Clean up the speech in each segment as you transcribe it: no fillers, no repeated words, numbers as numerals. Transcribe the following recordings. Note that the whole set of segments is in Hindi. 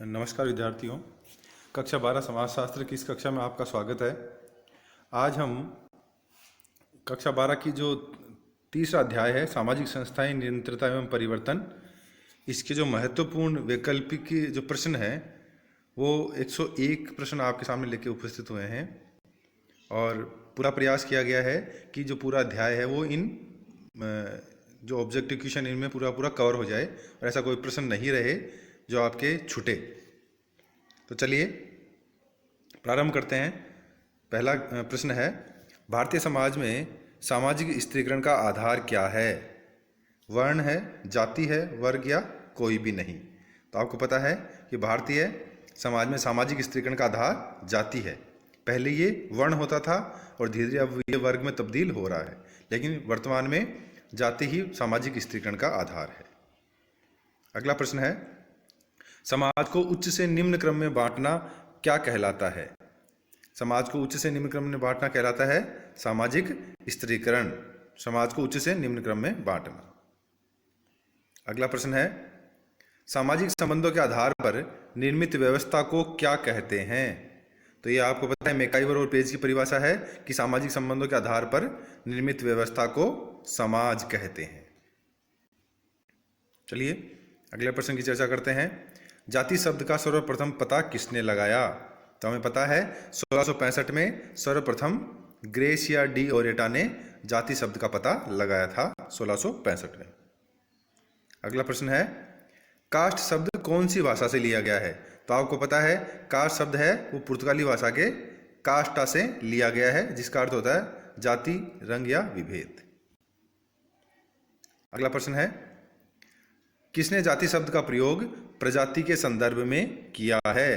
नमस्कार विद्यार्थियों। कक्षा 12 समाजशास्त्र की इस कक्षा में आपका स्वागत है। आज हम कक्षा 12 की जो तीसरा अध्याय है सामाजिक संस्थाएं, निरंतरता एवं परिवर्तन, इसके जो महत्वपूर्ण वैकल्पिक जो प्रश्न हैं वो 101 प्रश्न आपके सामने लेके उपस्थित हुए हैं और पूरा प्रयास किया गया है कि जो पूरा अध्याय है वो इन जो ऑब्जेक्टिव क्वेश्चन इनमें पूरा कवर हो जाए और ऐसा कोई प्रश्न नहीं रहे जो आपके छूटे। तो चलिए प्रारंभ करते हैं। पहला प्रश्न है, भारतीय समाज में सामाजिक स्त्रीकरण का आधार क्या है? वर्ण है, जाति है, वर्ग या कोई भी नहीं? तो आपको पता है कि भारतीय समाज में सामाजिक स्त्रीकरण का आधार जाति है। पहले ये वर्ण होता था और धीरे धीरे अब ये वर्ग में तब्दील हो रहा है, लेकिन वर्तमान में जाति ही सामाजिक स्त्रीकरण का आधार है। अगला प्रश्न है, समाज को उच्च से निम्न क्रम में बांटना क्या कहलाता है? समाज को उच्च से निम्न क्रम में बांटना कहलाता है सामाजिक स्त्रीकरण। समाज को उच्च से निम्न क्रम में बांटना। अगला प्रश्न है, सामाजिक संबंधों के आधार पर निर्मित व्यवस्था को क्या कहते हैं? तो ये आपको पता है, मैकाइवर और पेज की परिभाषा है कि सामाजिक संबंधों के आधार पर निर्मित व्यवस्था को समाज कहते हैं। चलिए अगले प्रश्न की चर्चा करते हैं। जाति शब्द का सर्वप्रथम पता किसने लगाया? तो हमें पता है 1665 में सर्वप्रथम ग्रेसिया डी ओरेटा ने जाति शब्द का पता लगाया था 1665 में। अगला प्रश्न है, कास्ट शब्द कौन सी भाषा से लिया गया है? तो आपको पता है कास्ट शब्द है वो पुर्तगाली भाषा के कास्टा से लिया गया है, जिसका अर्थ होता है जाति, रंग या विभेद। अगला प्रश्न है, किसने जाति शब्द का प्रयोग प्रजाति के संदर्भ में किया है?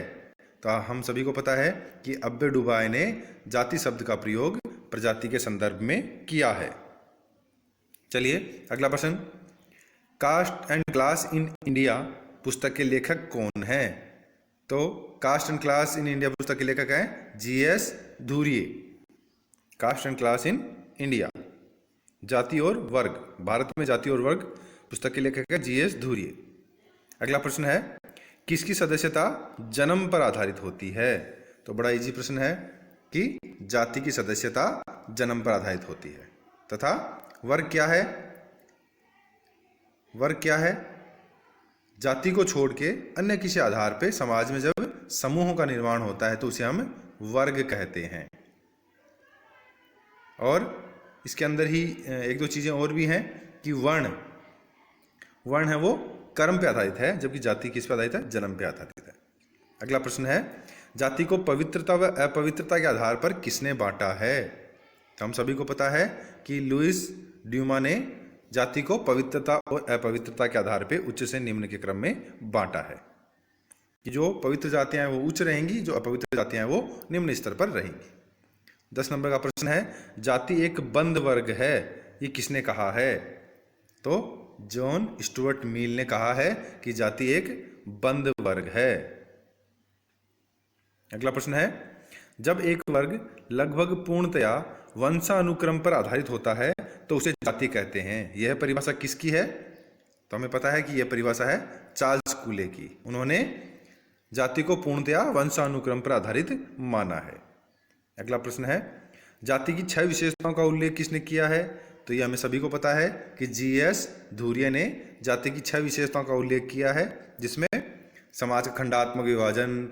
तो हम सभी को पता है कि अब्बे डुबाय ने जाति शब्द का प्रयोग प्रजाति के संदर्भ में किया है। चलिए अगला प्रश्न, caste and class in India पुस्तक के लेखक कौन हैं? तो caste and class in India पुस्तक के लेखक हैं GS Dhurve. Caste and class in India, जाति और वर्ग, भारत में जाति और वर्ग पुस्तक के लेखक है जीएस धुर्वे। अगला प्रश्न है, किसकी सदस्यता जन्म पर आधारित होती है? तो बड़ा इजी प्रश्न है कि जाति की सदस्यता जन्म पर आधारित होती है। तथा वर्ग क्या है? वर्ग क्या है? जाति को छोड़ के अन्य किसी आधार पे समाज में जब समूहों का निर्माण होता है तो उसे हम वर्ग कहते हैं। और इसके अंदर ही एक दो चीजें और भी हैं कि वर्ण है वो कर्म पे आधारित है, जबकि जाति किस पे आधारित है? जन्म पे आधारित है। अगला प्रश्न है, जाति को पवित्रता व अपवित्रता के आधार पर किसने बांटा है? तो हम सभी को पता है कि लुइस ड्यूमा ने जाति को पवित्रता और अपवित्रता के आधार पर उच्च से निम्न के क्रम में बांटा है कि जो पवित्र जातियां हैं वो उच्च रहेंगी, जो अपवित्र जातियां हैं वो निम्न स्तर पर रहेंगी। 10 नंबर का प्रश्न है, जाति एक बंद वर्ग है, ये किसने कहा है? तो जॉन स्टुअर्ट मिल ने कहा है कि जाति एक बंद वर्ग है। अगला प्रश्न है, जब एक वर्ग लगभग पूर्णतया वंशानुक्रम पर आधारित होता है तो उसे जाति कहते हैं। यह परिभाषा किसकी है? तो हमें पता है कि यह परिभाषा है चार्ल्स कूले की। उन्होंने जाति को पूर्णतया वंशानुक्रम पर आधारित माना है। अगला प्रश्न है, जाति की 6 विशेषताओं का उल्लेख किसने किया है? तो ये हमें सभी को पता है कि जीएस धुर्वे ने जाति की 6 विशेषताओं का उल्लेख किया है, जिसमें समाज का खंडात्मक विभाजन,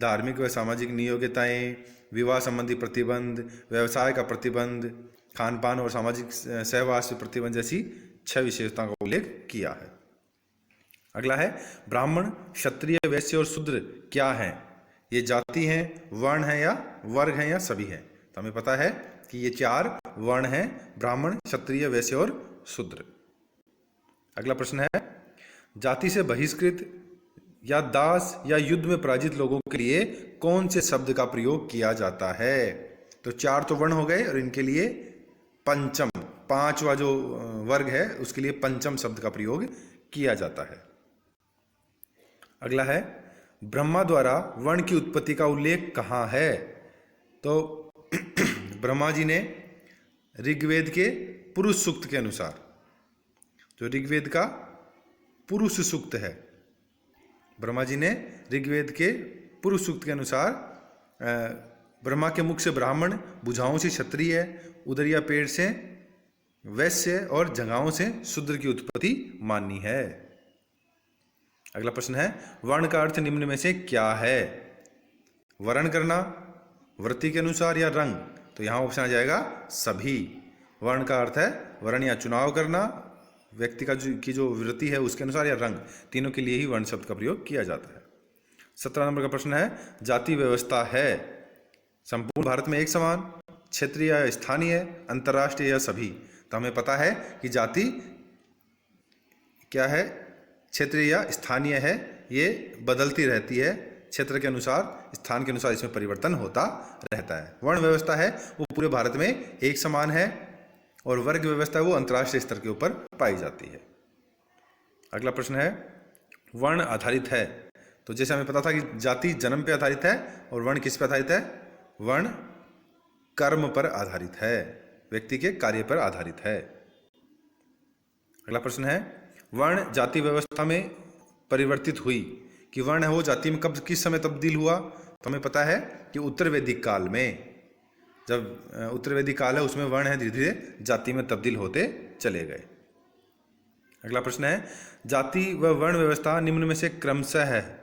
धार्मिक व सामाजिक नियोग्यताएं, विवाह संबंधी प्रतिबंध, व्यवसाय का प्रतिबंध, खान पान और सामाजिक सहवास प्रतिबंध जैसी 6 विशेषताओं का उल्लेख किया है। अगला है, ब्राह्मण, क्षत्रिय, वैश्य और शूद्र क्या हैं? ये जाति हैं, वर्ण हैं या वर्ग हैं या सभी हैं? तो हमें पता है कि ये 4 वर्ण हैं, ब्राह्मण, क्षत्रिय, वैश्य और शूद्र। अगला प्रश्न है, जाति से बहिष्कृत या दास या युद्ध में पराजित लोगों के लिए कौन से शब्द का प्रयोग किया जाता है? तो 4 तो वर्ण हो गए और इनके लिए पंचम, 5वां जो वर्ग है उसके लिए पंचम शब्द का प्रयोग किया जाता है। अगला है, ब्रह्मा द्वारा वर्ण की उत्पत्ति का उल्लेख कहाँ है? तो ब्रह्मा जी ने ऋग्वेद के पुरुष सूक्त के अनुसार, जो ऋग्वेद का पुरुष सूक्त है ब्रह्मा जी ने ऋग्वेद के पूर्व सूक्त के अनुसार ब्रह्मा के मुख से ब्राह्मण, भुजाओं से क्षत्रिय, उदर या पेड़ से वैश्य और जंघाओं से शूद्र की उत्पत्ति माननी है। अगला प्रश्न है, वर्ण का अर्थ निम्न में से क्या है? वर्ण करना, वृत्ति के अनुसार या रंग? तो यहाँ ऑप्शन आ जाएगा सभी। वर्ण का अर्थ है वर्ण या चुनाव करना, व्यक्ति का की जो वृत्ति है उसके अनुसार, या रंग, तीनों के लिए ही वर्ण शब्द का प्रयोग किया जाता है। 17 नंबर का प्रश्न है, जाति व्यवस्था है संपूर्ण भारत में एक समान, क्षेत्रीय या स्थानीय, अंतर्राष्ट्रीय या सभी? तो हमें पता है कि जाति क्या है, क्षेत्रीय या स्थानीय है, ये बदलती रहती है, क्षेत्र के अनुसार, स्थान के अनुसार इसमें परिवर्तन होता रहता है। वर्ण व्यवस्था है वो पूरे भारत में एक समान है, और वर्ग व्यवस्था वो अंतर्राष्ट्रीय स्तर के ऊपर पाई जाती है। अगला प्रश्न है, वर्ण आधारित है। तो जैसे हमें पता था कि जाति जन्म पे आधारित है और वर्ण किस पे आधारित है? वर्ण कर्म पर आधारित है, व्यक्ति के कार्य पर आधारित है। अगला प्रश्न है, वर्ण जाति व्यवस्था में परिवर्तित हुई, कि वर्ण है वो जाति में कब किस समय तब्दील हुआ? तो हमें पता है कि उत्तर वैदिक काल में, जब उत्तर वैदिक काल है उसमें वर्ण है धीरे धीरे जाति में तब्दील होते चले गए। अगला प्रश्न है, जाति व वर्ण व्यवस्था निम्न में से क्रमशः है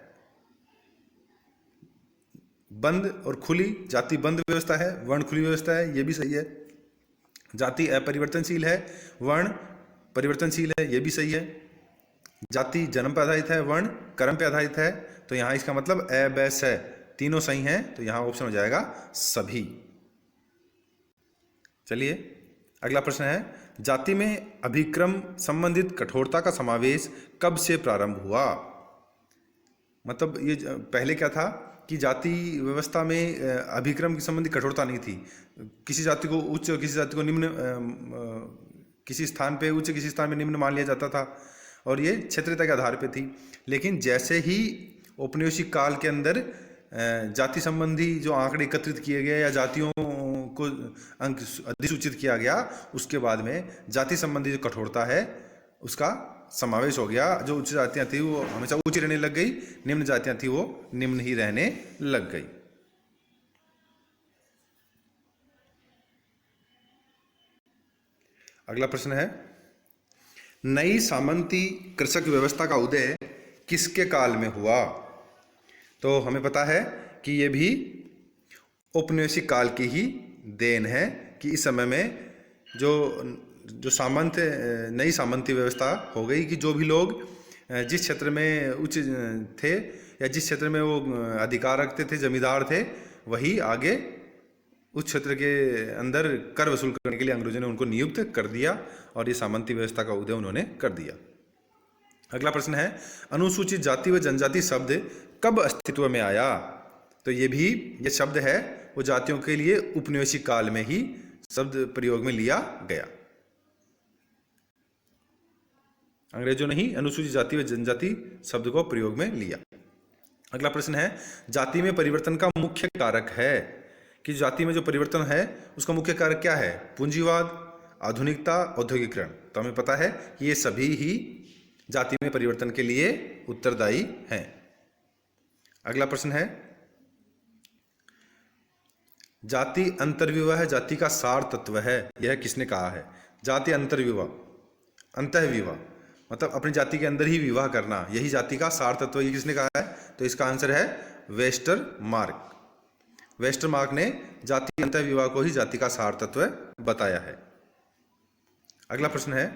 बंद और खुली? जाति बंद व्यवस्था है, वर्ण खुली व्यवस्था है, ये भी सही है। जाति अपरिवर्तनशील है, वर्ण परिवर्तनशील है, ये भी सही है। जाति जन्म पर आधारित है, वर्ण कर्म पर आधारित है, तो यहाँ इसका मतलब अ, ब, स तीनों सही हैं, तो यहाँ ऑप्शन हो जाएगा सभी। चलिए अगला प्रश्न है, जाति में अभिक्रम संबंधित कठोरता का समावेश कब से प्रारंभ हुआ? मतलब ये पहले क्या था कि जाति व्यवस्था में अभिक्रम की संबंधी कठोरता नहीं थी, किसी जाति को उच्च और किसी जाति को निम्न, किसी स्थान पे उच्च किसी स्थान पे निम्न मान लिया जाता था, और ये क्षेत्रीयता के आधार पे थी। लेकिन जैसे ही औपनिवेशिक काल के अंदर जाति संबंधी जो आंकड़े एकत्रित किए गए या जातियों को अंक अधिसूचित किया गया, उसके बाद में जाति संबंधी जो कठोरता है उसका समावेश हो गया। जो उच्च जातियां थी वो हमेशा उच्च रहने लग गई, निम्न जातियां थी वो निम्न ही रहने लग गई। अगला प्रश्न है, नई सामंती कृषक व्यवस्था का उदय किसके काल में हुआ? तो हमें पता है कि ये भी औपनिवेशिक काल की ही देन है, कि इस समय में जो सामंत नई सामंती व्यवस्था हो गई, कि जो भी लोग जिस क्षेत्र में उच्च थे या जिस क्षेत्र में वो अधिकार रखते थे, जमींदार थे, वही आगे उस क्षेत्र के अंदर कर वसूल करने के लिए अंग्रेजों ने उनको नियुक्त कर दिया, और ये सामंती व्यवस्था का उदय उन्होंने कर दिया। अगला प्रश्न है, अनुसूचित जाति व जनजाति शब्द कब अस्तित्व में आया? तो ये शब्द है वो जातियों के लिए उपनिवेशिक काल में ही शब्द प्रयोग में लिया गया। अंग्रेजों ने ही अनुसूचित जाति व जनजाति शब्द को प्रयोग में लिया। अगला प्रश्न है, जाति में परिवर्तन का मुख्य कारक है, कि जाति में जो परिवर्तन है उसका मुख्य कारक क्या है? पूंजीवाद, आधुनिकता, औद्योगिकरण? तो हमें पता है कि ये सभी ही जाति में परिवर्तन के लिए उत्तरदायी हैं। अगला प्रश्न है, जाति अंतर्विवाह जाति का सार तत्व है, यह किसने कहा है? जाति अंतर्विवाह, अंतःविवाह मतलब अपनी जाति के अंदर ही विवाह करना, यही जाति का सार तत्व, ये किसने कहा है? तो इसका आंसर है वेस्टरमार्क। वेस्टरमार्क ने जाति अंतःविवाह को ही जाति का सार तत्व बताया है। अगला प्रश्न है,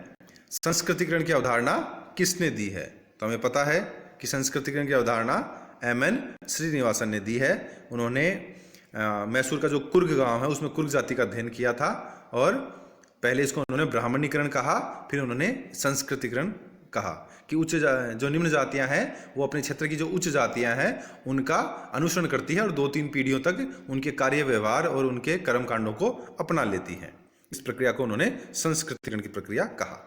संस्कृतिकरण की अवधारणा किसने दी है? तो हमें पता है कि संस्कृतिकरण की अवधारणा M.N. श्रीनिवासन ने दी है। उन्होंने मैसूर का जो कुर्ग गांव है उसमें कुर्ग जाति का अध्ययन किया था, और पहले इसको उन्होंने ब्राह्मणीकरण कहा, फिर उन्होंने संस्कृतिकरण कहा, कि उच्च जो निम्न जातियां हैं वो अपने क्षेत्र की जो उच्च जातियां हैं उनका अनुसरण करती है और 2-3 पीढ़ियों तक उनके कार्य व्यवहार और उनके कर्मकांडों को अपना लेती हैं। इस प्रक्रिया को उन्होंने संस्कृतिकरण की प्रक्रिया कहा।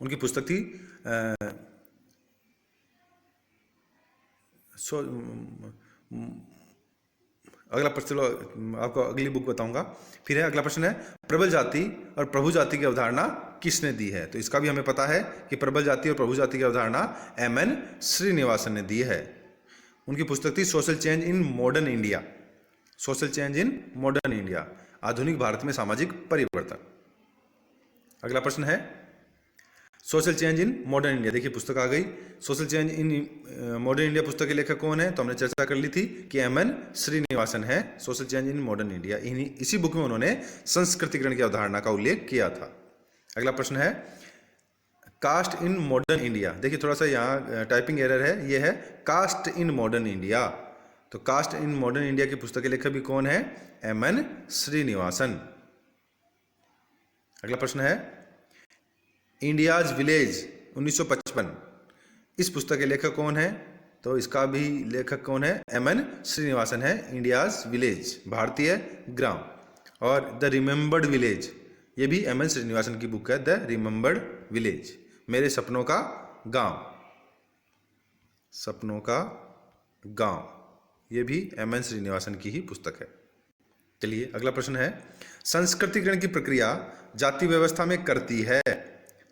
उनकी पुस्तक थी अगला प्रश्न, चलो आपको अगली बुक बताऊंगा। फिर है अगला प्रश्न है, प्रबल जाति और प्रभु जाति की अवधारणा किसने दी है? तो इसका भी हमें पता है कि प्रबल जाति और प्रभु जाति की अवधारणा एम.एन. श्रीनिवासन ने दी है। उनकी पुस्तक थी social change in modern India, social change in modern India, आधुनिक भारत में सामाजिक परिवर्तन। अगला प्रश्न है social change in modern India. देखिए पुस्तक आ गई, social change in modern India पुस्तक के लेखक कौन है? तो हमने चर्चा कर ली थी कि एम.एन. श्रीनिवासन है। Social change in modern India, इसी बुक में उन्होंने संस्कृतिकरण की अवधारणा का उल्लेख किया था। अगला प्रश्न है कास्ट इन मॉडर्न इंडिया। देखिए थोड़ा सा यहाँ टाइपिंग एरर है, ये है कास्ट इन मॉडर्न इंडिया। तो कास्ट इन मॉडर्न इंडिया की पुस्तक के लेखक भी कौन है? एम.एन. श्रीनिवासन। अगला प्रश्न है इंडियाज विलेज 1955, इस पुस्तक के लेखक कौन है? तो इसका भी लेखक कौन है? एम.एन. श्रीनिवासन है। इंडियाज विलेज, भारतीय ग्राम। और द रिमेंबर्ड विलेज, ये भी एम.एन. श्रीनिवासन की बुक है, द रिमेंबर्ड विलेज, मेरे सपनों का गांव, सपनों का गांव, ये भी एम.एन. श्रीनिवासन की ही पुस्तक है। चलिए अगला प्रश्न है संस्कृतिकरण की प्रक्रिया जाति व्यवस्था में करती है।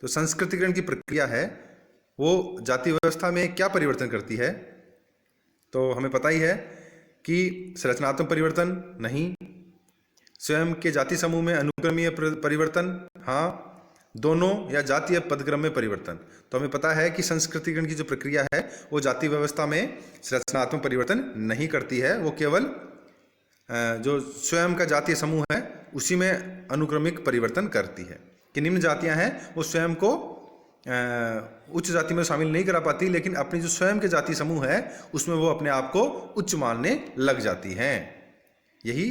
तो संस्कृतिकरण की प्रक्रिया है वो जाति व्यवस्था में क्या परिवर्तन करती है? तो हमें पता ही है कि संरचनात्मक परिवर्तन नहीं, स्वयं के जाति समूह में अनुक्रमीय परिवर्तन हाँ, दोनों या जातीय पदक्रम में परिवर्तन। तो हमें पता है कि संस्कृतिकरण की जो प्रक्रिया है वो जाति व्यवस्था में संरचनात्मक परिवर्तन नहीं करती है, वो केवल जो स्वयं का जातीय समूह है उसी में अनुक्रमिक परिवर्तन करती है। कि निम्न जातियां हैं वो स्वयं को उच्च जाति में शामिल नहीं करा पाती, लेकिन अपनी जो स्वयं के जाति समूह है उसमें वो अपने आप को उच्च मानने लग जाती हैं। यही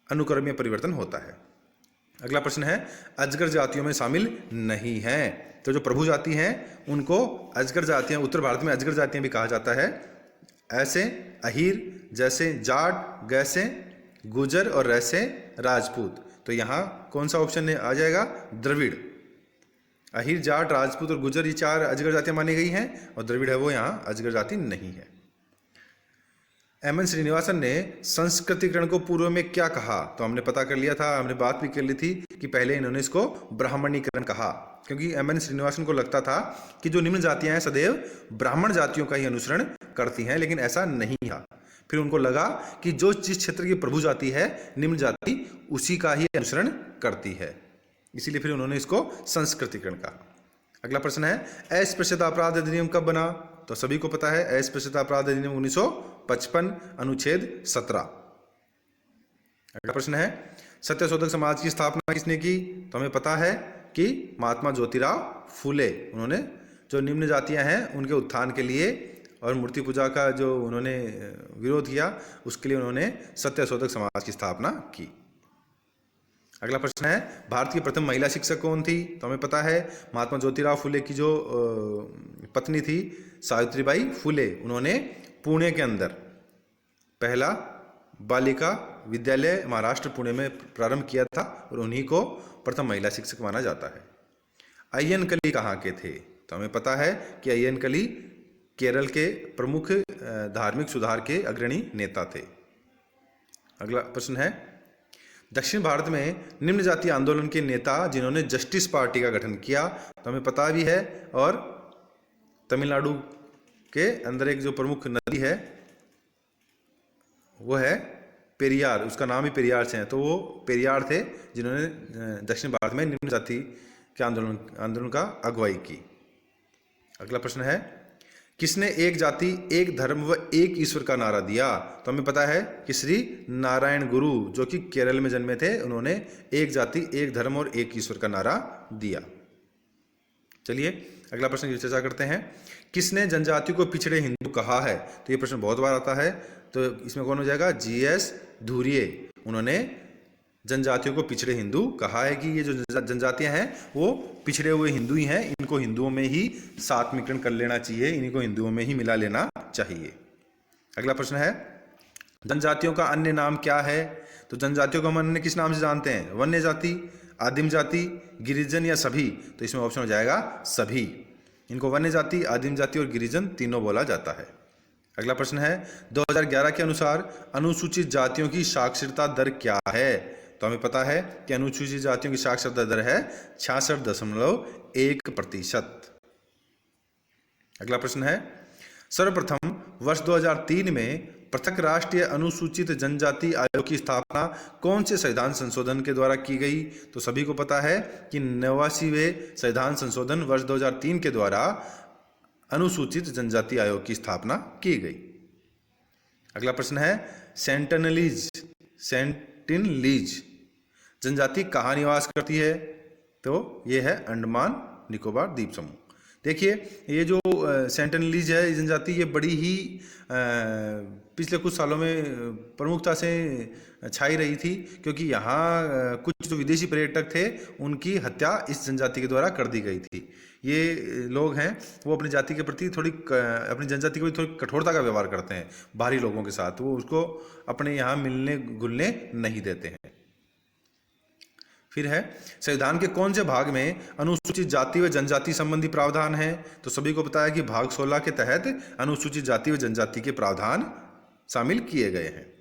अनुक्रमीय परिवर्तन होता है। अगला प्रश्न है अजगर जातियों में शामिल नहीं है। तो जो प्रभु जाति हैं उनको अजगर जातियां, उत्तर भारत में अजगर जातियां भी कहा जाता है। ऐसे अहीर, जैसे जाट, गैसे गुजर और रैसे राजपूत। तो यहाँ कौन सा ऑप्शन आ जाएगा? द्रविड़। अहीर, जाट, राजपूत और गुजर ये चार अजगर जातियां मानी गई हैं और द्रविड़ है वो यहाँ अजगर जाति नहीं है। एम.एन. श्रीनिवासन ने संस्कृतिकरण को पूर्व में क्या कहा? तो हमने पता कर लिया था, हमने बात भी कर ली थी कि पहले इन्होंने इसको ब्राह्मणीकरण कहा, क्योंकि एम.एन. श्रीनिवासन को लगता था कि जो निम्न जातियां हैं सदैव ब्राह्मण जातियों का ही अनुसरण करती हैं, लेकिन ऐसा नहीं था। फिर उनको लगा कि जो जिस क्षेत्र की प्रभु जाति है निम्न जाति उसी का ही अनुसरण करती है, इसीलिए फिर उन्होंने इसको संस्कृतिकरण कहा। अगला प्रश्न है अस्पृश्यता अपराध अधिनियम कब बना? तो सभी को पता है अस्पृश्यता अपराध अधिनियम 1955 अनुच्छेद 17। अगला प्रश्न है सत्यशोधक समाज की स्थापना किसने की? तो हमें पता है कि महात्मा ज्योतिराव फूले। उन्होंने जो निम्न जातियां हैं उनके उत्थान के लिए और मूर्ति पूजा का जो उन्होंने विरोध किया उसके लिए उन्होंने सत्यशोधक समाज की स्थापना की। अगला प्रश्न है भारत की प्रथम महिला शिक्षक कौन थी? तो हमें पता है महात्मा ज्योतिराव फूले की जो पत्नी थी सावित्रीबाई फूले, उन्होंने पुणे के अंदर पहला बालिका विद्यालय महाराष्ट्र पुणे में प्रारंभ किया था और उन्हीं को प्रथम महिला शिक्षक माना जाता है। अय्यनकली कहाँ के थे? तो हमें पता है कि अय्यनकली केरल के प्रमुख धार्मिक सुधार के अग्रणी नेता थे। अगला प्रश्न है दक्षिण भारत में निम्न जातीय आंदोलन के नेता जिन्होंने जस्टिस पार्टी का गठन किया, तो हमें पता भी है। और तमिलनाडु के अंदर एक जो प्रमुख नदी है वो है पेरियार, उसका नाम ही पेरियार से है, तो वो पेरियार थे जिन्होंने दक्षिण भारत में निम्न जाति के आंदोलन का अगुवाई की। अगला प्रश्न है किसने एक जाति एक धर्म व एक ईश्वर का नारा दिया? तो हमें पता है कि श्री नारायण गुरु जो कि केरल में जन्मे थे, उन्होंने एक जाति एक धर्म और एक ईश्वर का नारा दिया। चलिए अगला प्रश्न की चर्चा करते हैं किसने जनजाति को पिछड़े हिंदू कहा है? तो ये प्रश्न बहुत बार आता है, तो इसमें कौन हो जाएगा? जी.एस. धुरिये। उन्होंने जनजातियों को पिछड़े हिंदू कहा है कि ये जो जनजातियां हैं वो पिछड़े हुए हिंदू ही हैं, इनको हिंदुओं में ही सात्मीकरण कर लेना चाहिए, इनको हिंदुओं में ही मिला लेना चाहिए। अगला प्रश्न है जनजातियों का अन्य नाम क्या है? तो जनजातियों को हम अन्य किस नाम से जानते हैं? वन्य जाति, आदिम जाति, गिरिजन या सभी? तो इसमें ऑप्शन हो जाएगा सभी। इनको वन्य जाति, आदिम जाति और गिरिजन तीनों बोला जाता है। अगला प्रश्न है 2011 के अनुसार अनुसूचित जातियों की साक्षरता दर क्या है? तो हमें पता है कि अनुसूचित जातियों की साक्षरता दर है 66.1%। अगला प्रश्न है सर्वप्रथम वर्ष 2003 में पृथक राष्ट्रीय अनुसूचित जनजाति आयोग की स्थापना कौन से संविधान संशोधन के द्वारा की गई? तो सभी को पता है कि 89वें संविधान संशोधन वर्ष 2003 के द्वारा अनुसूचित जनजाति आयोग की स्थापना की गई। अगला प्रश्न है सेंटिनलीज जनजाति कहाँ निवास करती है? तो ये है अंडमान निकोबार द्वीप समूह। देखिए ये जो सेंटिनलीज है ये जनजाति, ये बड़ी ही पिछले कुछ सालों में प्रमुखता से छाई रही थी, क्योंकि यहाँ कुछ जो विदेशी पर्यटक थे उनकी हत्या इस जनजाति के द्वारा कर दी गई थी। ये लोग हैं वो अपनी जाति के प्रति अपनी जनजाति के प्रति थोड़ी कठोरता का व्यवहार करते हैं बाहरी लोगों के साथ, वो उसको अपने यहाँ मिलने घुलने नहीं देते हैं। फिर है संविधान के कौन से भाग में अनुसूचित जाति व जनजाति संबंधी प्रावधान है? तो सभी को पता है कि भाग 16 के तहत अनुसूचित जाति व जनजाति के प्रावधान शामिल किए गए हैं।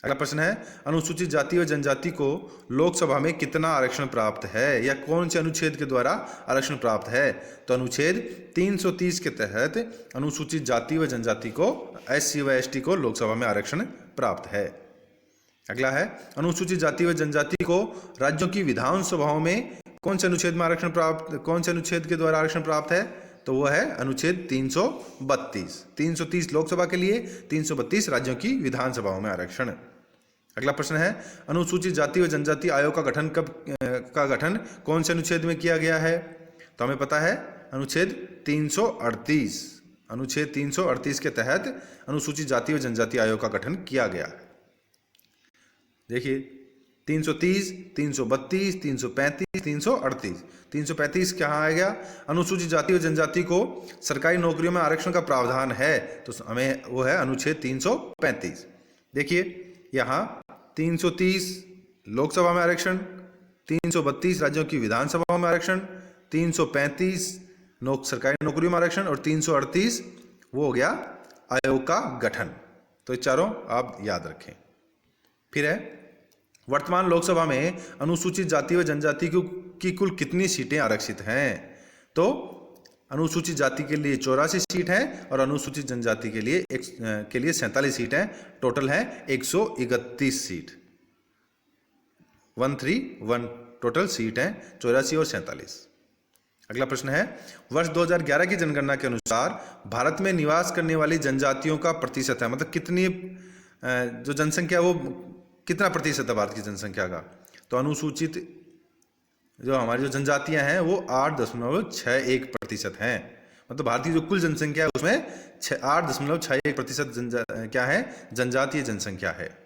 अगला प्रश्न है अनुसूचित जाति व जनजाति को लोकसभा में कितना आरक्षण प्राप्त है, या कौन से अनुच्छेद के द्वारा आरक्षण प्राप्त है? तो अनुच्छेद 330 के तहत अनुसूचित जाति व जनजाति को SC व ST को लोकसभा में आरक्षण प्राप्त है। अगला है अनुसूचित जाति व जनजाति को राज्यों की विधानसभाओं में कौन से अनुच्छेद में आरक्षण प्राप्त, कौन से अनुच्छेद के द्वारा आरक्षण प्राप्त है? तो वो है अनुच्छेद 332। 330 लोकसभा के लिए, 332 राज्यों की विधानसभाओं में आरक्षण। अगला प्रश्न है अनुसूचित जाति व जनजाति आयोग का गठन कौन से अनुच्छेद में किया गया है? तो हमें पता है अनुच्छेद 338। अनुच्छेद 338 के तहत अनुसूचित जाति व जनजाति आयोग का गठन किया गया है। देखिए 330, 332, 335, 338। 335 कहाँ आ गया? अनुसूचित जाति व जनजाति को सरकारी नौकरियों में आरक्षण का प्रावधान है, तो हमें वो है अनुच्छेद 335। देखिए यहाँ 330 लोकसभा में आरक्षण, 332 राज्यों की विधानसभाओं में आरक्षण, 335 सरकारी नौकरियों में आरक्षण और 338 वो हो गया आयोग का गठन। तो ये चारों आप याद रखें। फिर है वर्तमान लोकसभा में अनुसूचित जाति व जनजाति की कुल कितनी सीटें आरक्षित हैं? तो अनुसूचित जाति के लिए 84 सीट हैं और अनुसूचित जनजाति के लिए 47 सीट हैं। टोटल है 131 सीट। 131 टोटल सीट हैं, 84 और 47। अगला प्रश्न है वर्ष 2011 की जनगणना के अनुसार भारत में निवास करने वाली जनजातियों का प्रतिशत है, मतलब कितनी जो जनसंख्या वो कितना प्रतिशत है भारत की जनसंख्या का? तो अनुसूचित जो हमारी जो जनजातियां हैं वो 8.61% हैं। मतलब भारतीय जो कुल जनसंख्या है उसमें 8.61% क्या है? जनजातीय जनसंख्या है।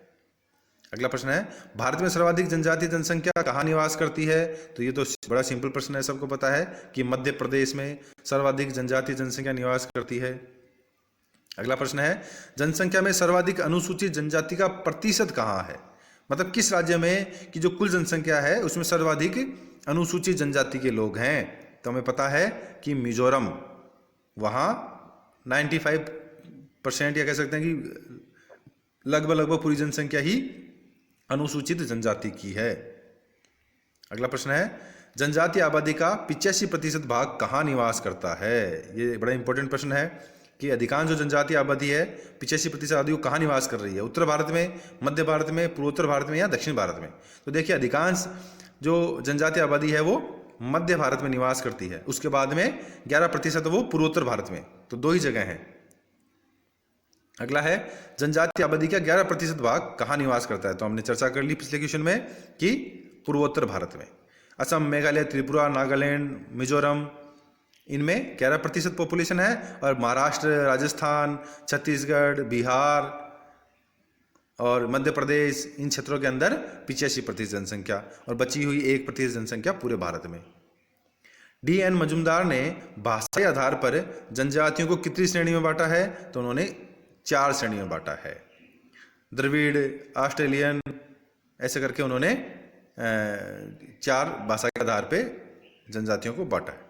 अगला प्रश्न है भारत में सर्वाधिक जनजातीय जनसंख्या कहाँ निवास करती है? तो ये तो बड़ा सिंपल प्रश्न है, सबको पता है कि मध्य प्रदेश में सर्वाधिक जनजातीय जनसंख्या निवास करती है। अगला प्रश्न है जनसंख्या में सर्वाधिक अनुसूचित जनजाति का प्रतिशत कहाँ है? मतलब किस राज्य में की जो कुल जनसंख्या है उसमें सर्वाधिक अनुसूचित जनजाति के लोग हैं? तो हमें पता है कि मिजोरम, वहाँ 95% या कह सकते हैं कि लगभग पूरी जनसंख्या ही अनुसूचित जनजाति की है। अगला प्रश्न है जनजातीय आबादी का 85% भाग कहाँ निवास करता है? ये बड़ा इंपॉर्टेंट प्रश्न है कि अधिकांश जो जनजातीय आबादी है 85% आबादी को कहाँ निवास कर रही है? उत्तर भारत में, मध्य भारत में, पूर्वोत्तर भारत में या दक्षिण भारत में? तो देखिए अधिकांश जो जनजातीय आबादी है वो मध्य भारत में निवास करती है, उसके बाद में 11% वो पूर्वोत्तर भारत में, तो दो ही जगह हैं। अगला है जनजातीय आबादी का 11% भाग कहाँ निवास करता है? तो हमने चर्चा कर ली पिछले क्वेश्चन में कि पूर्वोत्तर भारत में। असम, मेघालय, त्रिपुरा, नागालैंड, मिजोरम, इनमें 11% पॉपुलेशन है, और महाराष्ट्र, राजस्थान, छत्तीसगढ़, बिहार और मध्य प्रदेश, इन क्षेत्रों के अंदर 85% जनसंख्या, और बची हुई 1% जनसंख्या पूरे भारत में। DN मजुमदार ने भाषाई आधार पर जनजातियों को कितनी श्रेणी में बांटा है? तो उन्होंने 4 श्रेणी में बांटा है। द्रविड़, ऑस्ट्रेलियन, ऐसे करके उन्होंने 4 भाषा के आधार पर जनजातियों को बांटा है।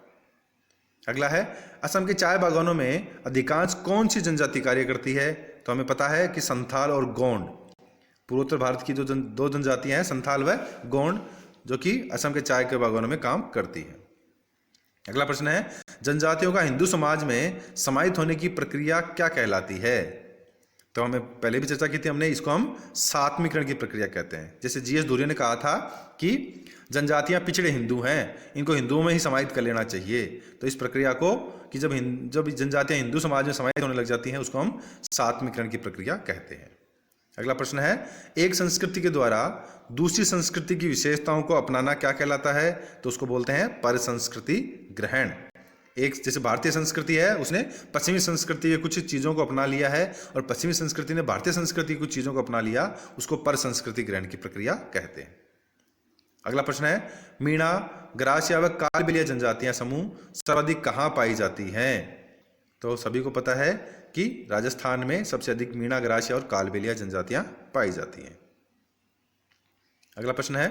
अगला है, असम के चाय बागानों में अधिकांश कौन सी जनजाति कार्य करती है? तो हमें पता है कि संथाल और गोंड। पूर्वोत्तर भारत की जो दो जनजातियां हैं, संथाल व गोंड, जो कि असम के चाय के बागानों में काम करती है। अगला प्रश्न है, जनजातियों का हिंदू समाज में समाहित होने की प्रक्रिया क्या कहलाती है? तो हमें पहले भी चर्चा की थी हमने, इसको हम सात्मीकरण की प्रक्रिया कहते हैं। जैसे जीएस धुरिया ने कहा था कि जनजातियां पिछड़े हिंदू हैं, इनको हिंदुओं में ही समाहित कर लेना चाहिए। तो इस प्रक्रिया को कि जब जनजातियां हिंदू समाज में समाहित होने लग जाती हैं, उसको हम सात्मीकरण की प्रक्रिया कहते हैं। अगला प्रश्न है, एक संस्कृति के द्वारा दूसरी संस्कृति की विशेषताओं को अपनाना क्या कहलाता है? तो उसको बोलते हैं पर संस्कृति ग्रहण। एक जैसे भारतीय संस्कृति है, उसने पश्चिमी संस्कृति के कुछ चीज़ों को अपना लिया है, और पश्चिमी संस्कृति ने भारतीय संस्कृति की कुछ चीज़ों को अपना लिया, उसको पर संस्कृति ग्रहण की प्रक्रिया कहते हैं। अगला प्रश्न है, मीणा, ग्रासिया व कालबेलिया जनजातियां समूह सर्वाधिक कहाँ पाई जाती हैं? तो सभी को पता है कि राजस्थान में सबसे अधिक मीणा, ग्रासिया और कालबेलिया जनजातियां पाई जाती हैं। अगला प्रश्न है,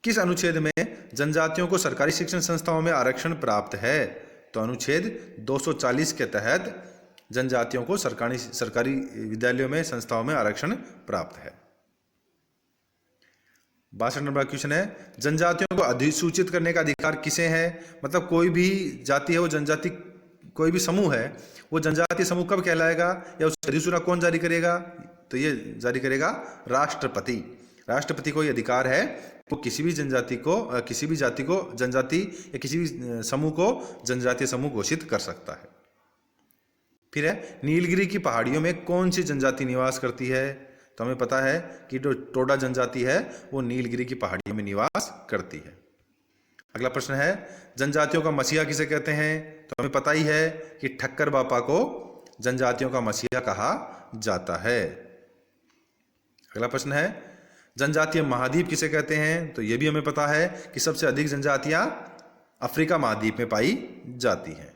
किस अनुच्छेद में जनजातियों को सरकारी शिक्षण संस्थाओं में आरक्षण प्राप्त है? तो अनुच्छेद 240 के तहत जनजातियों को सरकारी विद्यालयों में, संस्थाओं में आरक्षण प्राप्त है। 62 नंबर क्वेश्चन है, जनजातियों को अधिसूचित करने का अधिकार किसे है? मतलब कोई भी जाति है, वो जनजाति, कोई भी समूह है, वो जनजातीय समूह कब कहलाएगा या उसकी अधिसूचना कौन जारी करेगा? तो ये जारी करेगा राष्ट्रपति। राष्ट्रपति को ये अधिकार है, वो किसी भी जनजाति को, किसी भी जाति को जनजाति या किसी भी समूह को जनजातीय समूह घोषित कर सकता है। फिर है, नीलगिरी की पहाड़ियों में कौन सी जनजाति निवास करती है? तो हमें पता है कि जो टोडा जनजाति है, वो नीलगिरी की पहाड़ियों में निवास करती है। अगला प्रश्न है, जनजातियों का मसीहा किसे कहते हैं? तो हमें पता ही है कि ठक्कर बापा को जनजातियों का मसीहा कहा जाता है। अगला प्रश्न है, जनजातीय महाद्वीप किसे कहते हैं? तो यह भी हमें पता है कि सबसे अधिक जनजातियां अफ्रीका महाद्वीप में पाई जाती हैं।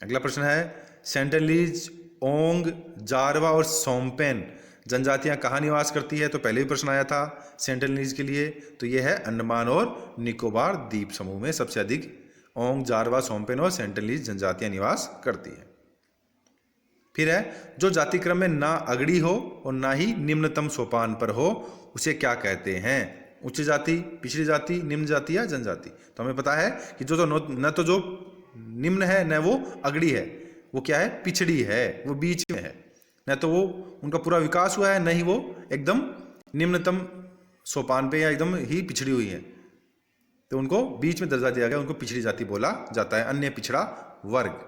अगला प्रश्न है, सेंटनलीज, ओंग, जारवा और सोमपेन जनजातियां कहाँ निवास करती है? तो पहले भी प्रश्न आया था सेंटनलीज के लिए, तो यह है अंडमान और निकोबार द्वीप समूह में सबसे अधिक ओंग, जारवा, सोमपेन और सेंटनलीज जनजातियां निवास करती है। फिर है, जो जाति क्रम में ना अगड़ी हो और ना ही निम्नतम सोपान पर हो, उसे क्या कहते हैं? उच्च जाति, पिछड़ी जाति, निम्न जाति या जनजाति? तो हमें पता है कि न तो जो निम्न है न वो अगड़ी है, वो क्या है? पिछड़ी है, वो बीच में है। न तो वो उनका पूरा विकास हुआ है, न ही वो एकदम निम्नतम सोपान पे या एकदम ही पिछड़ी हुई है, तो उनको बीच में दर्जा दिया गया, उनको पिछड़ी जाति बोला जाता है। अन्य पिछड़ा वर्ग,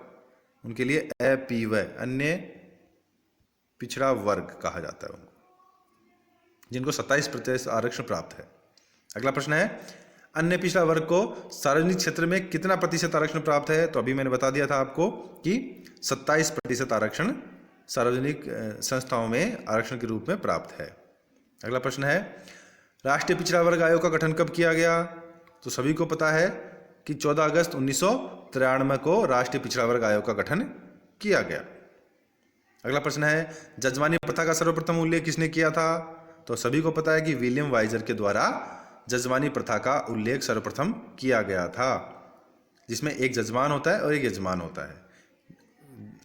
उनके लिए APY, अन्य पिछड़ा वर्ग कहा जाता है उनको, जिनको 27% आरक्षण प्राप्त है। अगला प्रश्न है, अन्य पिछड़ा वर्ग को सार्वजनिक क्षेत्र में कितना प्रतिशत आरक्षण प्राप्त है? तो अभी मैंने बता दिया था आपको कि 27% आरक्षण सार्वजनिक संस्थाओं में आरक्षण के रूप में प्राप्त है। अगला प्रश्न है, राष्ट्रीय पिछड़ा वर्ग आयोग का गठन कब किया गया? तो सभी को पता है कि 14 अगस्त 1993 को राष्ट्रीय पिछड़ा वर्ग आयोग का गठन किया गया। अगला प्रश्न है, जजमानी प्रथा का सर्वप्रथम उल्लेख किसने किया था? तो सभी को पता है कि विलियम वाइजर के द्वारा जजमानी प्रथा का उल्लेख सर्वप्रथम किया गया था, जिसमें एक जजमान होता है और एक यजमान होता है।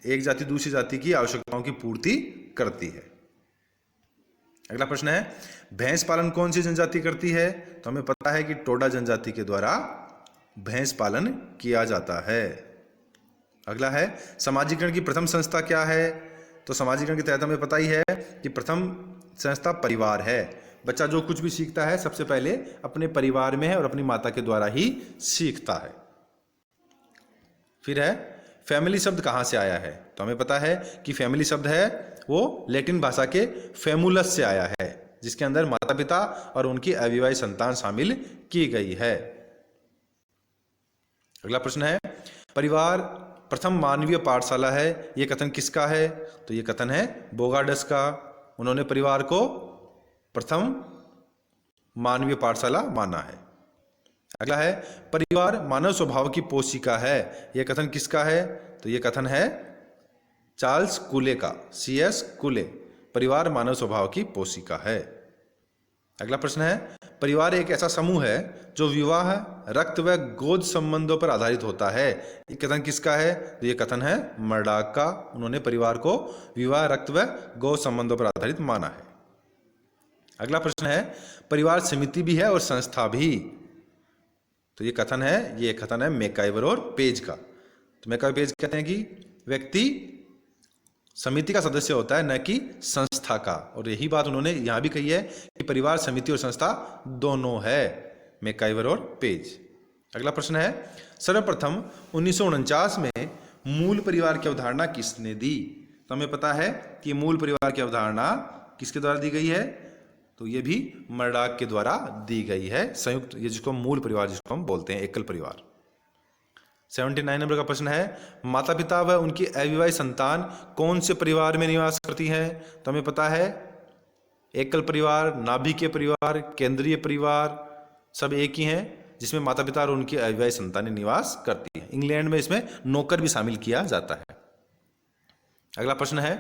एक जाति दूसरी जाति की आवश्यकताओं की पूर्ति करती है। अगला प्रश्न है, भैंस पालन कौन सी जनजाति करती है? तो हमें पता है कि टोडा जनजाति के द्वारा भैंस पालन किया जाता है। अगला है, समाजीकरण की प्रथम संस्था क्या है? तो समाजीकरण के तहत हमें पता ही है कि प्रथम संस्था परिवार है। बच्चा जो कुछ भी सीखता है सबसे पहले अपने परिवार में है और अपनी माता के द्वारा ही सीखता है। फिर है, फैमिली शब्द कहाँ से आया है? तो हमें पता है कि फैमिली शब्द है वो लैटिन भाषा के फेमुलस से आया है, जिसके अंदर माता पिता और उनकी अविवाहित संतान शामिल की गई है। अगला प्रश्न है, परिवार प्रथम मानवीय पाठशाला है, यह कथन किसका है? तो यह कथन है बोगार्डस का। उन्होंने परिवार को प्रथम मानवीय पाठशाला माना है। अगला है, परिवार मानव स्वभाव की पोषिका है, यह कथन किसका है? तो यह कथन है चार्ल्स कूले का, CS कूले। परिवार मानव स्वभाव की पोषिका है। अगला प्रश्न है, परिवार एक ऐसा समूह है जो विवाह, रक्त व गोद संबंधों पर आधारित होता है। ये कथन किसका है? तो ये कथन है मर्डॉक का। उन्होंने परिवार को विवाह, रक्त व गोद संबंधों पर आधारित माना है। अगला प्रश्न है, परिवार समिति भी है और संस्था भी। तो ये कथन है मैकाइवर और पेज का। तो मैकाइवर पेज कहते हैं कि व्यक्ति समिति का सदस्य होता है, न कि संस्था का। और यही बात उन्होंने यहां भी कही है कि परिवार समिति और संस्था दोनों है, मैकाइवर और पेज। अगला प्रश्न है, सर्वप्रथम 1949 में मूल परिवार की अवधारणा किसने दी? तो हमें पता है कि मूल परिवार की अवधारणा किसके द्वारा दी गई है? तो ये भी मर्डॉक के द्वारा दी गई है। संयुक्त, ये जिसको मूल परिवार जिसको हम बोलते हैं, एकल परिवार। 79 नंबर का प्रश्न है, माता पिता व उनकी अविवाहित संतान कौन से परिवार में निवास करती हैं? तो हमें पता है एकल परिवार, नाभिकीय परिवार, केंद्रीय परिवार सब एक ही हैं, जिसमें माता पिता और उनकी अविवाहित संतानें निवास करती हैं। इंग्लैंड में इसमें नौकर भी शामिल किया जाता है। अगला प्रश्न है,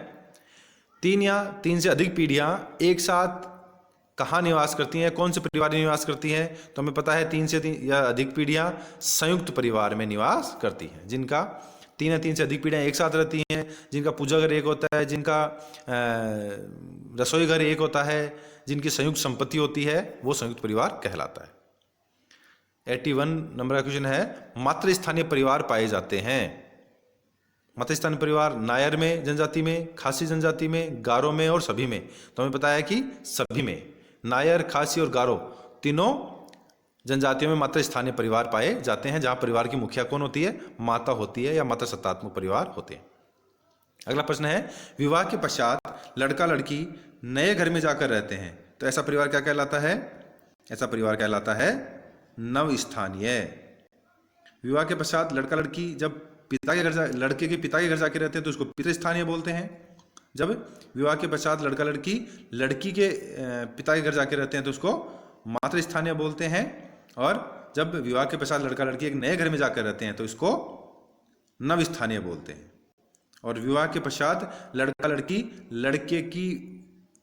3 या 3 से अधिक पीढ़ियां एक साथ कहाँ निवास करती हैं? कौन से परिवार में निवास करती हैं? तो हमें पता है 3 से या अधिक पीढ़ियां संयुक्त परिवार में निवास करती हैं, जिनका 3 या 3 से अधिक पीढ़ियां एक साथ रहती हैं, जिनका पूजा घर एक होता है, जिनका रसोई घर एक होता है, जिनकी संयुक्त संपत्ति होती है, वो संयुक्त परिवार कहलाता है। 81 नंबर का क्वेश्चन है, मातृ स्थानीय परिवार पाए जाते हैं। मातृ स्थानीय परिवार नायर में जनजाति में, खासी जनजाति में, गारो में और सभी में। तो हमें पता है कि सभी में, नायर, खासी और गारो तीनों जनजातियों में मात्र स्थानीय परिवार पाए जाते हैं, जहां परिवार की मुखिया कौन होती है? माता होती है, या मात्र सत्तात्मक परिवार होते हैं। अगला प्रश्न है, विवाह के पश्चात लड़का लड़की नए घर में जाकर रहते हैं, तो ऐसा परिवार क्या कहलाता है? ऐसा परिवार कहलाता है नवस्थानीय। विवाह के पश्चात लड़का लड़की जब लड़के के पिता के घर जाके रहते हैं तो उसको पितृस्थानीय बोलते हैं। जब विवाह के पश्चात लड़का लड़की लड़की के पिता के घर जाके रहते हैं तो उसको मातृस्थानीय बोलते हैं। और जब विवाह के पश्चात लड़का लड़की एक नए घर में जाकर रहते हैं तो इसको नवस्थानीय बोलते हैं। और विवाह के पश्चात लड़का लड़की लड़के की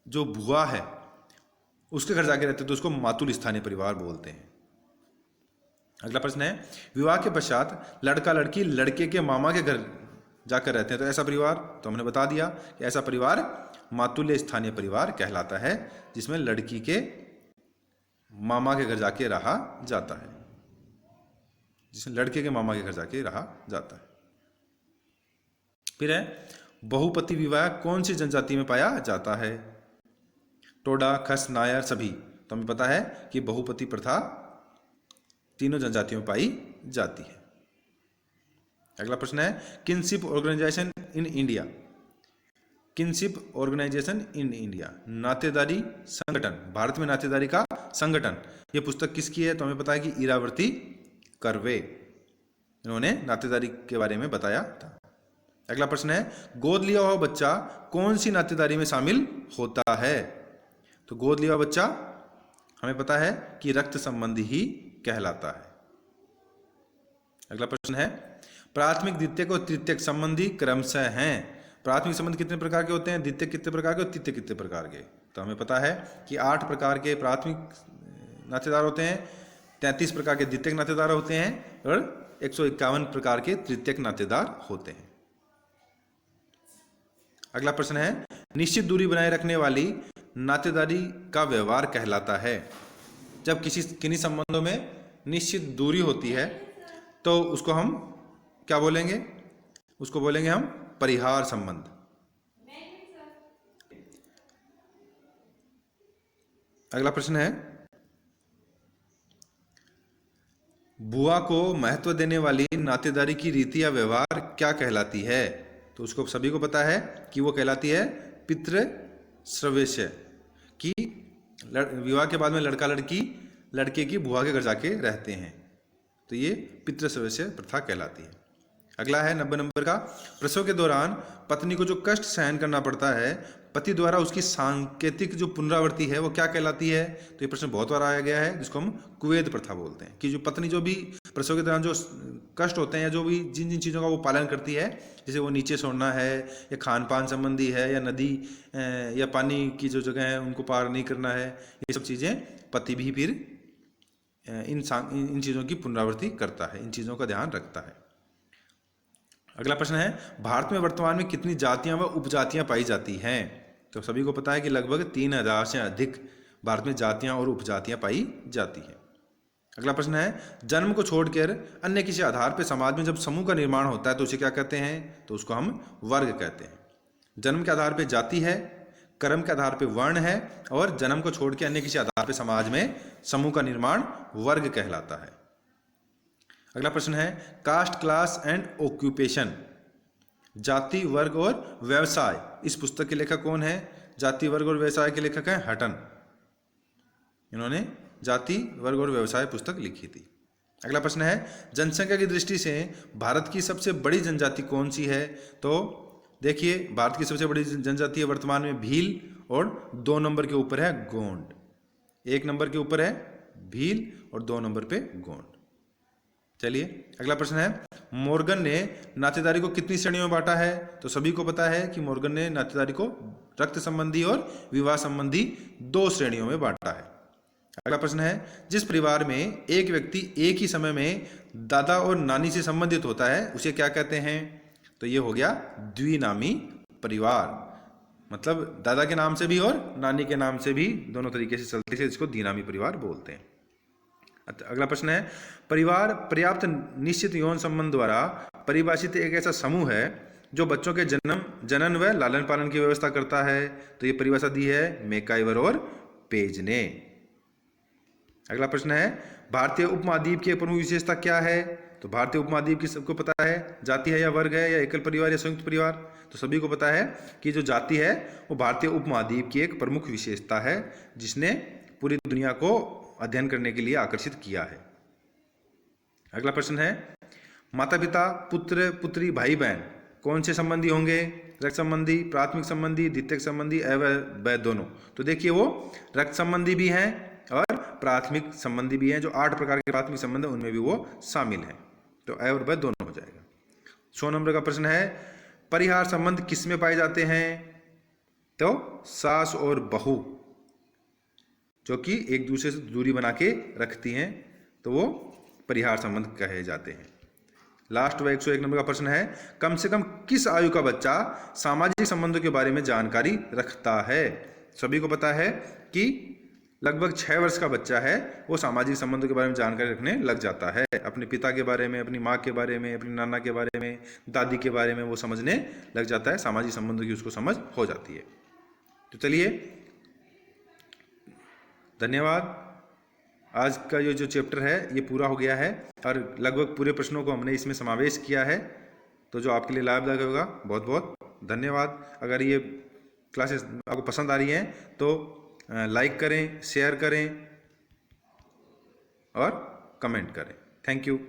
जो बुआ है उसके घर जाके रहते हैं तो उसको मातुल स्थानीय परिवार बोलते हैं। अगला प्रश्न है, विवाह के पश्चात लड़का लड़की लड़के के मामा के घर जाकर रहते हैं तो ऐसा परिवार, तो हमने बता दिया कि ऐसा परिवार मातुल्य स्थानीय परिवार कहलाता है, जिसमें लड़की के मामा के घर जाके रहा जाता है, जिसमें लड़के के मामा के घर जाके रहा जाता है। फिर है, बहुपति विवाह कौन सी जनजाति में पाया जाता है? टोडा, खस, नायर सभी। तो हमें पता है कि बहुपति प्रथा तीनों जनजातियों में पाई जाती है। अगला प्रश्न है, kinship organization in India. Kinship organization in India, नातेदारी संगठन, भारत में नातेदारी का संगठन। यह पुस्तक किसकी है? तो हमें पता है कि इरावती कर्वे, इन्होंने नातेदारी के बारे में बताया था। अगला प्रश्न है, गोद लिया हुआ बच्चा कौन सी नातेदारी में शामिल होता है? तो गोद लिया हुआ बच्चा हमें पता है कि रक्त संबंधी ही कहलाता है। अगला प्रश्न है, प्राथमिक, द्वितीयक और तृतीयक संबंधी क्रमशः हैं। प्राथमिक संबंध कितने प्रकार के होते हैं? द्वितीयक कितने प्रकार के और तृतीयक कितने प्रकार के? तो हमें पता है कि 8 प्रकार के प्राथमिक नातेदार होते हैं, 33 प्रकार के द्वितीयक नातेदार होते हैं और 151 प्रकार के तृतीयक नातेदार होते हैं। अगला प्रश्न है, निश्चित दूरी बनाए रखने वाली नातेदारी का व्यवहार कहलाता है। जब किन्हीं संबंधों में निश्चित दूरी होती है तो उसको हम क्या बोलेंगे? उसको बोलेंगे हम परिहार संबंध। अगला प्रश्न है, बुआ को महत्व देने वाली नातेदारी की रीति या व्यवहार क्या कहलाती है? तो उसको सभी को पता है कि वो कहलाती है पितृश्रवेश्य, कि विवाह के बाद में लड़का लड़की लड़के की बुआ के घर जाके रहते हैं, तो ये पितृश्रवेश्य प्रथा कहलाती है। अगला है 90 नंबर का, प्रसव के दौरान पत्नी को जो कष्ट सहन करना पड़ता है पति द्वारा, उसकी सांकेतिक जो पुनरावृत्ति है वो क्या कहलाती है? तो ये प्रश्न बहुत बार आया गया है, जिसको हम कुवेद प्रथा बोलते हैं, कि जो पत्नी जो भी प्रसव के दौरान जो कष्ट होते हैं या जो भी जिन जिन चीज़ों का वो पालन करती है, जैसे वो नीचे छोड़ना है या खान पान संबंधी है या नदी या पानी की जो जगह है उनको पार नहीं करना है, ये सब चीज़ें पति भी फिर इन चीज़ों की पुनरावृत्ति करता है, इन चीज़ों का ध्यान रखता है। अगला प्रश्न है, भारत में वर्तमान में कितनी जातियां व उपजातियां पाई जाती हैं? तो सभी को पता है कि लगभग 3000 से अधिक भारत में जातियां और उपजातियां पाई जाती हैं। अगला प्रश्न है, जन्म को छोड़कर अन्य किसी आधार पर समाज में जब समूह का निर्माण होता है तो उसे क्या कहते हैं? तो उसको हम वर्ग कहते हैं। जन्म के आधार पर जाति है, कर्म के आधार पर वर्ण है और जन्म को छोड़ के अन्य किसी आधार पर समाज में समूह का निर्माण वर्ग कहलाता है। अगला प्रश्न है, कास्ट क्लास एंड ऑक्यूपेशन, जाति वर्ग और व्यवसाय, इस पुस्तक के लेखक कौन है? जाति वर्ग और व्यवसाय के लेखक हैं हटन। इन्होंने जाति वर्ग और व्यवसाय पुस्तक लिखी थी। अगला प्रश्न है, जनसंख्या की दृष्टि से भारत की सबसे बड़ी जनजाति कौन सी है? तो देखिए, भारत की सबसे बड़ी जनजाति है वर्तमान में भील और 2 नंबर के ऊपर है गोंड। 1 नंबर के ऊपर है भील और 2 नंबर पे गोंड। चलिए अगला प्रश्न है, मॉर्गन ने नातेदारी को कितनी श्रेणियों में बांटा है? तो सभी को पता है कि मॉर्गन ने नातेदारी को रक्त संबंधी और विवाह संबंधी 2 श्रेणियों में बांटा है। अगला प्रश्न है, जिस परिवार में एक व्यक्ति एक ही समय में दादा और नानी से संबंधित होता है उसे क्या कहते हैं? तो ये हो गया द्विनामी परिवार, मतलब दादा के नाम से भी और नानी के नाम से भी दोनों तरीके से चलते हैं, इसको द्विनामी परिवार बोलते हैं। अगला प्रश्न है, परिवार पर्याप्त निश्चित यौन संबंध द्वारा परिभाषित एक ऐसा समूह है जो बच्चों के जनन व लालन पालन की व्यवस्था करता है। तो ये परिभाषा दी है मैकाइवर और पेज ने। अगला प्रश्न है, भारतीय उपमहाद्वीप की एक प्रमुख विशेषता क्या है? तो भारतीय उपमहाद्वीप की सबको पता है, जाति है या वर्ग है या एकल परिवार या संयुक्त परिवार? तो सभी को पता है कि जो जाति है वो भारतीय उपमहाद्वीप की एक प्रमुख विशेषता है जिसने पूरी दुनिया को अध्ययन करने के लिए आकर्षित किया है। अगला प्रश्न है, माता पिता पुत्र पुत्री भाई बहन कौन से संबंधी होंगे? रक्त संबंधी, प्राथमिक संबंधी, द्वितीयक संबंधी एवं दोनों? तो देखिए, वो रक्त संबंधी भी हैं और प्राथमिक संबंधी भी हैं। जो 8 प्रकार के प्राथमिक संबंध है उनमें भी वो शामिल हैं। तो ए और ब दोनों हो जाएगा। 100 नंबर का प्रश्न है, परिहार संबंध किस में पाए जाते हैं? तो सास और बहू जो कि एक दूसरे से दूरी बना के रखती हैं तो वो परिहार संबंध कहे जाते हैं। लास्ट व 101 नंबर का प्रश्न है, कम से कम किस आयु का बच्चा सामाजिक संबंधों के बारे में जानकारी रखता है? सभी को पता है कि लगभग 6 वर्ष का बच्चा है वो सामाजिक संबंधों के बारे में जानकारी रखने लग जाता है। अपने पिता के बारे में, अपनी माँ के बारे में, अपनी नाना के बारे में, दादी के बारे में वो समझने लग जाता है। सामाजिक संबंधों की उसको समझ हो जाती है। तो चलिए, धन्यवाद। आज का ये जो चैप्टर है ये पूरा हो गया है और लगभग पूरे प्रश्नों को हमने इसमें समावेश किया है, तो जो आपके लिए लाभदायक होगा। बहुत बहुत धन्यवाद। अगर ये क्लासेस आपको पसंद आ रही हैं तो लाइक करें, शेयर करें और कमेंट करें। Thank you.